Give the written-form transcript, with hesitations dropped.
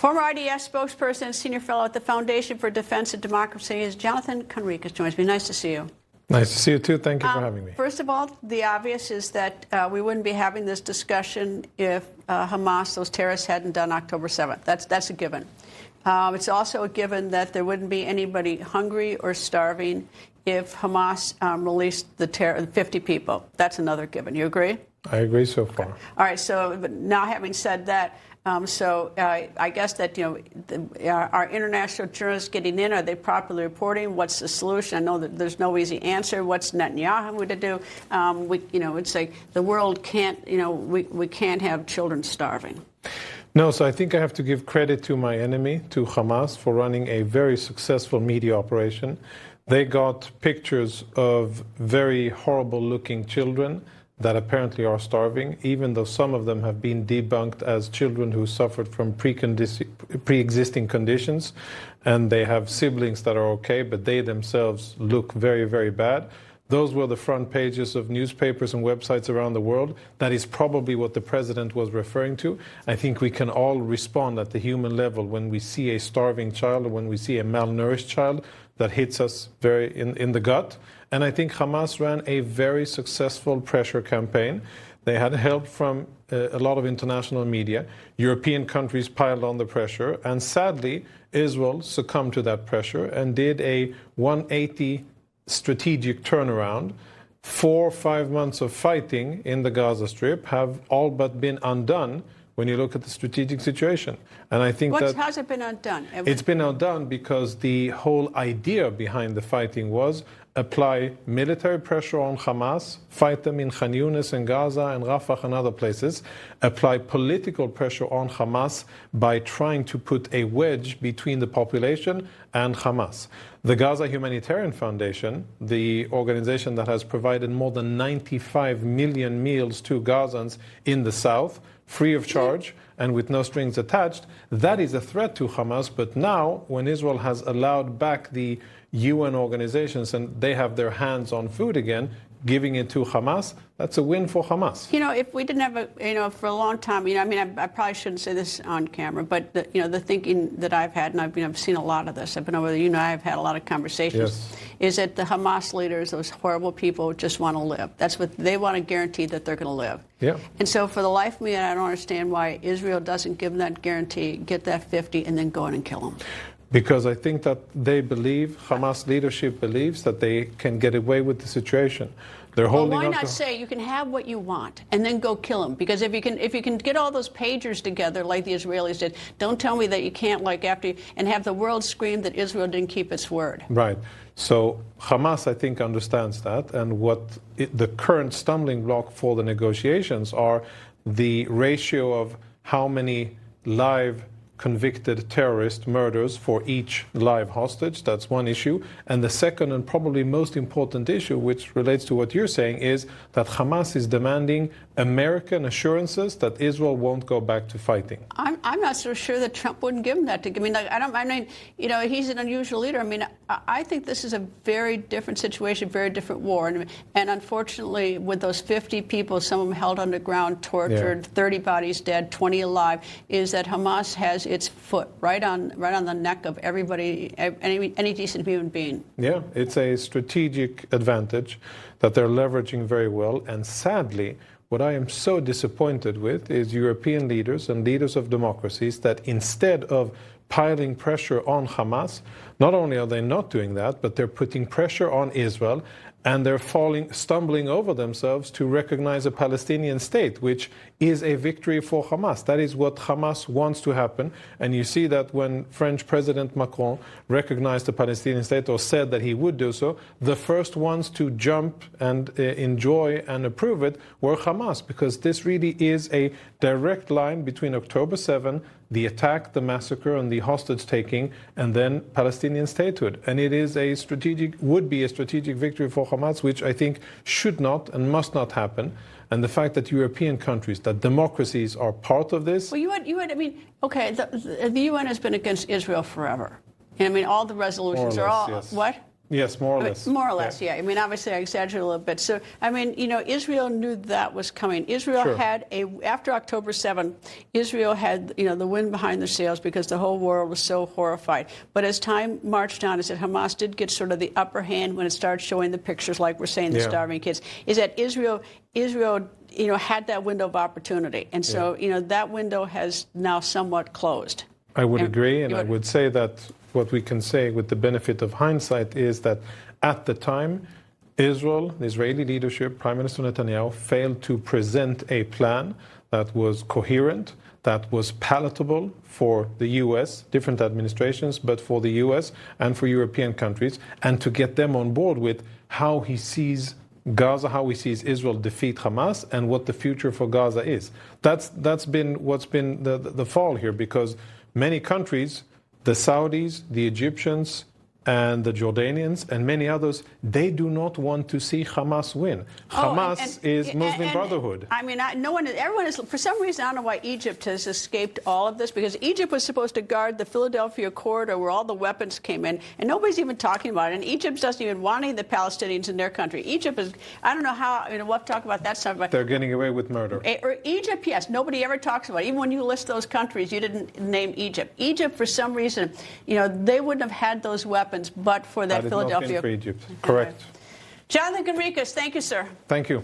Former IDF spokesperson and senior fellow at the Foundation for Defense of Democracy is Jonathan Conricus. Joins me. Nice to see you. Nice to see you too. Thank you for having me. First of all, the obvious is that we wouldn't be having this discussion if Hamas, those terrorists, hadn't done October 7th. That's a given. It's also a given that there wouldn't be anybody hungry or starving if Hamas released the 50 people. That's another given. You agree? I agree so far. Okay. All right. So now, having said that, I guess that, our international journalists getting in, are they properly reporting? What's the solution? I know that there's no easy answer. What's Netanyahu to do? It's like the world can't, we can't have children starving. No, so I think I have to give credit to my enemy, to Hamas, for running a very successful media operation. They got pictures of very horrible-looking children that apparently are starving, even though some of them have been debunked as children who suffered from pre-existing conditions, and they have siblings that are okay, but they themselves look very, very bad. Those were the front pages of newspapers and websites around the world. That is probably what the president was referring to. I think we can all respond at the human level when we see a starving child or when we see a malnourished child. That hits us very in the gut. And I think Hamas ran a very successful pressure campaign. They had help from a lot of international media. European countries piled on the pressure. And sadly, Israel succumbed to that pressure and did a 180 strategic turnaround. 4 or 5 months of fighting in the Gaza Strip have all but been undone when you look at the strategic situation. And I think how's it been undone? It's been undone because the whole idea behind the fighting was apply military pressure on Hamas, fight them in Khan Yunis and Gaza and Rafah and other places, apply political pressure on Hamas by trying to put a wedge between the population and Hamas. The Gaza Humanitarian Foundation, the organization that has provided more than 95 million meals to Gazans in the south, free of charge and with no strings attached, that is a threat to Hamas. But now, when Israel has allowed back the UN organizations and they have their hands on food again, giving it to Hamas, that's a win for Hamas. If we didn't have for a long time, I probably shouldn't say this on camera, but the thinking that I've had, and I've seen a lot of this, I've been over there, I've had a lot of conversations, is that the Hamas leaders, those horrible people, just want to live. That's what they want to guarantee, that they're going to live. Yeah. And so for the life of me, I don't understand why Israel doesn't give them that guarantee, get that 50, and then go in and kill them. Because I think that they believe, Hamas leadership believes, that they can get away with the situation. They're holding why not say you can have what you want and then go kill them? Because if you can get all those pagers together like the Israelis did, don't tell me that you can't and have the world scream that Israel didn't keep its word. Right. So Hamas, I think, understands that, and the current stumbling block for the negotiations are the ratio of how many live convicted terrorist murders for each live hostage. That's one issue. And the second and probably most important issue, which relates to what you're saying, is that Hamas is demanding American assurances that Israel won't go back to fighting. I'm not so sure that Trump wouldn't give him that. He's an unusual leader. I think this is a very different situation, very different war. And unfortunately, with those 50 people, some of them held underground, tortured, 30 bodies dead, 20 alive, is that Hamas has its foot right on the neck of everybody, any decent human being. Yeah, it's a strategic advantage that they're leveraging very well. And sadly, what I am so disappointed with is European leaders and leaders of democracies that instead of piling pressure on Hamas, not only are they not doing that, but they're putting pressure on Israel, and they're stumbling over themselves to recognize a Palestinian state, which is a victory for Hamas. That is what Hamas wants to happen. And you see that when French President Macron recognized the Palestinian state, or said that he would do so, the first ones to jump and enjoy and approve it were Hamas, because this really is a direct line between October 7, the attack, the massacre, and the hostage-taking, and then Palestinian statehood. And it is would be a strategic victory for Hamas, which I think should not and must not happen. And the fact that European countries, that democracies are part of this. Well, the UN has been against Israel forever. All the resolutions are all, yes. What? Yes, more or less. More or less, yeah. I mean, obviously, I exaggerate a little bit. So, I mean, you know, Israel knew that was coming. Israel Sure. had after October 7, Israel had, you know, the wind behind their sails because the whole world was so horrified. But as time marched on, I said Hamas did get sort of the upper hand when it started showing the pictures, like we're saying, the starving kids, is that Israel, you know, had that window of opportunity. And so, you know, that window has now somewhat closed. I would agree, and I would say that what we can say with the benefit of hindsight is that at the time, Israel, the Israeli leadership, Prime Minister Netanyahu, failed to present a plan that was coherent, that was palatable for the U.S., different administrations, but for the U.S. and for European countries, and to get them on board with how he sees Gaza, how he sees Israel defeat Hamas, and what the future for Gaza is. That's been what's been the fall here, because many countries, the Saudis, the Egyptians, and the Jordanians, and many others, they do not want to see Hamas win. Hamas is Muslim Brotherhood. I mean, everyone is, for some reason, I don't know why Egypt has escaped all of this, because Egypt was supposed to guard the Philadelphia corridor where all the weapons came in, and nobody's even talking about it. And Egypt doesn't even want any of the Palestinians in their country. Egypt is, I don't know how, you know, we'll talk about that stuff. But they're getting away with murder. Egypt, yes, nobody ever talks about it. Even when you list those countries, you didn't name Egypt. Egypt, for some reason, you know, they wouldn't have had those weapons but for that Philadelphia. For Egypt. Correct. Jonathan Conricus, thank you, sir. Thank you.